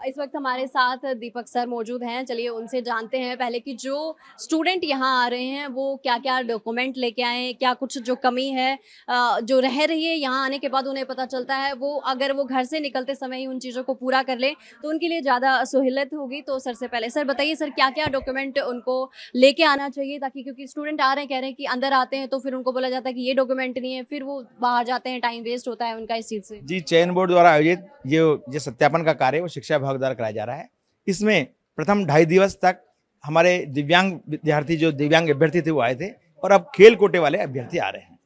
इस वक्त हमारे साथ दीपक सर मौजूद हैं। चलिए उनसे जानते हैं पहले कि जो स्टूडेंट यहाँ आ रहे हैं वो क्या क्या डॉक्यूमेंट लेके आए हैं, क्या कुछ जो कमी है जो रह रही है यहाँ आने के बाद उन्हें पता चलता है, वो अगर वो घर से निकलते समय ही उन चीज़ों को पूरा कर ले तो उनके लिए ज़्यादा सहूलियत होगी। तो सर से पहले सर बताइए सर क्या क्या डॉक्यूमेंट उनको लेके आना चाहिए, ताकि क्योंकि स्टूडेंट आ रहे हैं कह रहे हैं कि अंदर आते हैं तो फिर उनको बोला जाता है कि ये डॉक्यूमेंट नहीं है, फिर वो बाहर जाते हैं, टाइम वेस्ट होता है उनका इस चीज़ से। जी, चयन बोर्ड द्वारा आयोजित जो सत्यापन का कार्य है वो शिक्षा विभाग द्वारा कराया जा रहा है। इसमें प्रथम 2.5 दिवस तक हमारे दिव्यांग विद्यार्थी जो दिव्यांग अभ्यर्थी थे वो आए थे, और अब खेल कोटे वाले अभ्यर्थी आ रहे हैं।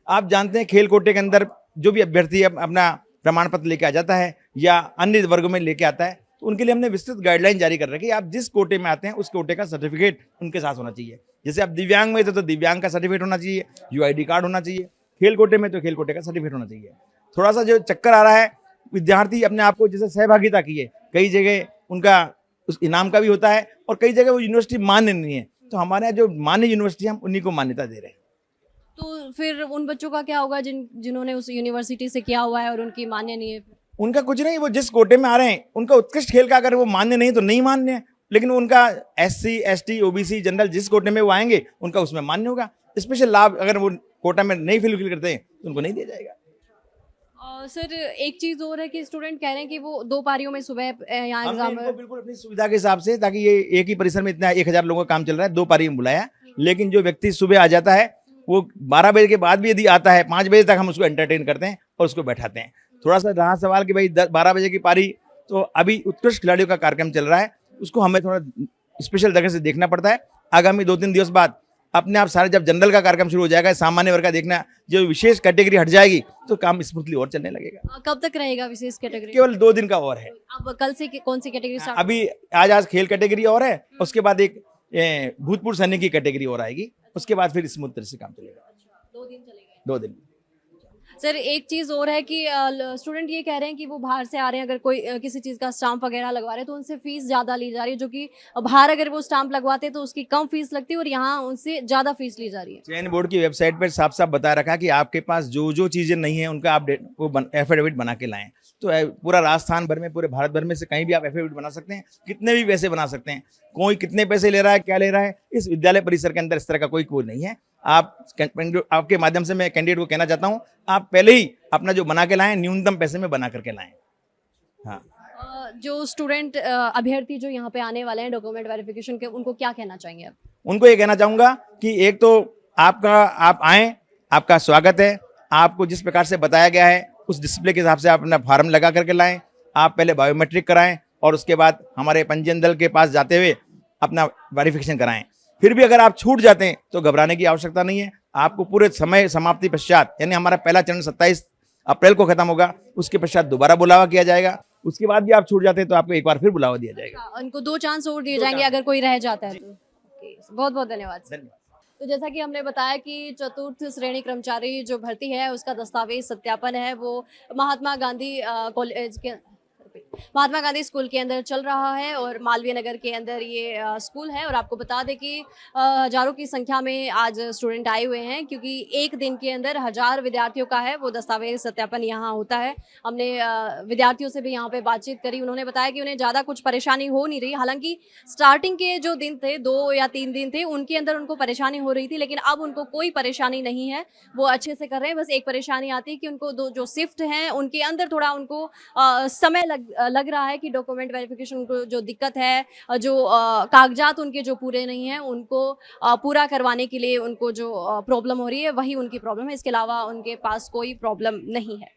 आप जानते हैं खेल कोटे के अंदर जो भी अभ्यर्थी अपना प्रमाण पत्र लेके आ जाता है या अन्य वर्गों में लेके आता है, तो उनके लिए हमने विस्तृत गाइडलाइन जारी कर रखी है। आप जिस कोटे में आते हैं उस कोटे का सर्टिफिकेट उनके साथ होना चाहिए। जैसे आप दिव्यांग में थे तो दिव्यांग का सर्टिफिकेट होना चाहिए, यूआईडी कार्ड होना चाहिए। खेल कोटे में तो खेल कोटे का सर्टिफिकेट होना चाहिए। थोड़ा सा जो चक्कर आ रहा है, विद्यार्थी अपने आप को जैसे सहभागिता की है, कई जगह उनका उस इनाम का भी होता है और कई जगह वो यूनिवर्सिटी मान्य नहीं है, तो हमारे यहाँ जो मान्य यूनिवर्सिटी हम उन्हीं को मान्यता दे रहे हैं। तो फिर उन बच्चों का क्या होगा जिन्होंने उस यूनिवर्सिटी से किया हुआ है और उनकी मान्य नहीं है? उनका कुछ नहीं, वो जिस कोटे में आ रहे हैं उनका उत्कृष्ट खेल का अगर वो मान्य नहीं तो नहीं मान्य है, लेकिन उनका एससी, एसटी, ओबीसी, जनरल जिस कोटे में वो आएंगे उनका उसमें मान्य होगा। स्पेशल लाभ अगर वो कोटा में नहीं फिल करते हैं तो उनको नहीं दिया जाएगा। सर एक चीज और है कि स्टूडेंट कह रहे हैं कि वो 2 पारियों में सुबह यहाँ एग्जाम बिल्कुल अपनी सुविधा के हिसाब से, ताकि ये एक ही परिसर में इतना 1000 लोगों का काम चल रहा है, 2 पारी में बुलाया। लेकिन जो व्यक्ति सुबह आ जाता है वो 12 बजे के बाद भी यदि आता है 5 बजे तक हम उसको एंटरटेन करते हैं और उसको बैठाते हैं। थोड़ा सा रहा सवाल कि भाई 12 बजे की पारी, तो अभी उत्कृष्ट खिलाड़ियों का कार्यक्रम चल रहा है, उसको हमें थोड़ा स्पेशल तरह से देखना पड़ता है। आगामी 2-3 दिवस बाद अपने आप सारे जब जनरल का कार्यक्रम शुरू हो जाएगा, सामान्य वर्ग का देखना, जो विशेष कैटेगरी हट जाएगी तो काम स्मूथली और चलने लगेगा। कब तक रहेगा विशेष कैटेगरी? केवल 2 दिन का और है। अब कल से कौन सी कैटेगरी स्टार्ट? अभी आज खेल कैटेगरी और है, उसके बाद एक भूतपूर्व सैनिक की कैटेगरी और आएगी, उसके बाद फिर स्मूथ तरह से काम चलेगा। 2 दिन चलेगा? 2 दिन। सर एक चीज़ और है कि स्टूडेंट ये कह रहे हैं कि वो बाहर से आ रहे हैं, अगर कोई किसी चीज़ का स्टाम्प वगैरह लगवा रहे हैं तो उनसे फीस ज़्यादा ली जा रही है, जो कि बाहर अगर वो स्टाम्प लगवाते हैं तो उसकी कम फीस लगती है और यहाँ उनसे ज़्यादा फीस ली जा रही है। चयन बोर्ड की वेबसाइट पर साफ साफ बता रखा कि आपके पास जो जो चीज़ें नहीं है उनका आप एफिडेविट बना के लाएं। तो पूरा राजस्थान भर में, पूरे भारत भर में से कहीं भी आप एफिडेविट बना सकते हैं, कितने भी पैसे बना सकते हैं। कोई कितने पैसे ले रहा है, क्या ले रहा है, इस विद्यालय परिसर के अंदर इस तरह का कोई कोड नहीं है। आपके माध्यम से मैं कैंडिडेट को कहना चाहता हूं, आप पहले ही अपना जो बना के लाएं न्यूनतम पैसे में बना करके लाएं। हाँ, जो स्टूडेंट अभ्यर्थी जो यहाँ पे आने वाले हैं डॉक्यूमेंट वेरिफिकेशन के, उनको क्या कहना चाहेंगे आप? उनको ये कहना चाहूंगा कि एक तो आप आएँ, आपका स्वागत है। आपको जिस प्रकार से बताया गया है उस डिस्प्ले के हिसाब से आप अपना फॉर्म लगा करके लाएं। आप पहले बायोमेट्रिक कराएं और उसके बाद हमारे पंजीयन दल के पास जाते हुए अपना वेरिफिकेशन कराएं। फिर भी अगर आप छूट जाते हैं तो घबराने की आवश्यकता नहीं है। आपको पूरे समय समाप्ति पश्चात, यानी हमारा पहला चरण 27 अप्रैल को खत्म होगा, उसके पश्चात दोबारा बुलावा किया जाएगा। उसके बाद भी आप छूट जाते हैं तो आपको एक बार फिर बुलावा दिया जाएगा। उनको 2 चांस और दिए जाएंगे अगर कोई रह जाता है तो। बहुत बहुत धन्यवाद। तो जैसा कि हमने बताया कि चतुर्थ श्रेणी कर्मचारी जो भर्ती है उसका दस्तावेज सत्यापन है वो महात्मा गांधी स्कूल के अंदर चल रहा है और मालवीय नगर के अंदर ये स्कूल है। और आपको बता दें कि हजारों की संख्या में आज स्टूडेंट आए हुए हैं, क्योंकि एक दिन के अंदर 1000 विद्यार्थियों का है वो दस्तावेज सत्यापन यहाँ होता है। हमने विद्यार्थियों से भी यहाँ पे बातचीत करी, उन्होंने बताया कि उन्हें ज़्यादा कुछ परेशानी हो नहीं रही। हालांकि स्टार्टिंग के जो दिन थे, 2 या 3 दिन थे, उनके अंदर उनको परेशानी हो रही थी, लेकिन अब उनको कोई परेशानी नहीं है, वो अच्छे से कर रहे हैं। बस एक परेशानी आती है कि उनको जो शिफ्ट हैं उनके अंदर थोड़ा उनको समय लग रहा है कि डॉक्यूमेंट वेरिफिकेशन को जो दिक्कत है, जो कागजात उनके जो पूरे नहीं हैं उनको पूरा करवाने के लिए उनको जो प्रॉब्लम हो रही है वही उनकी प्रॉब्लम है। इसके अलावा उनके पास कोई प्रॉब्लम नहीं है।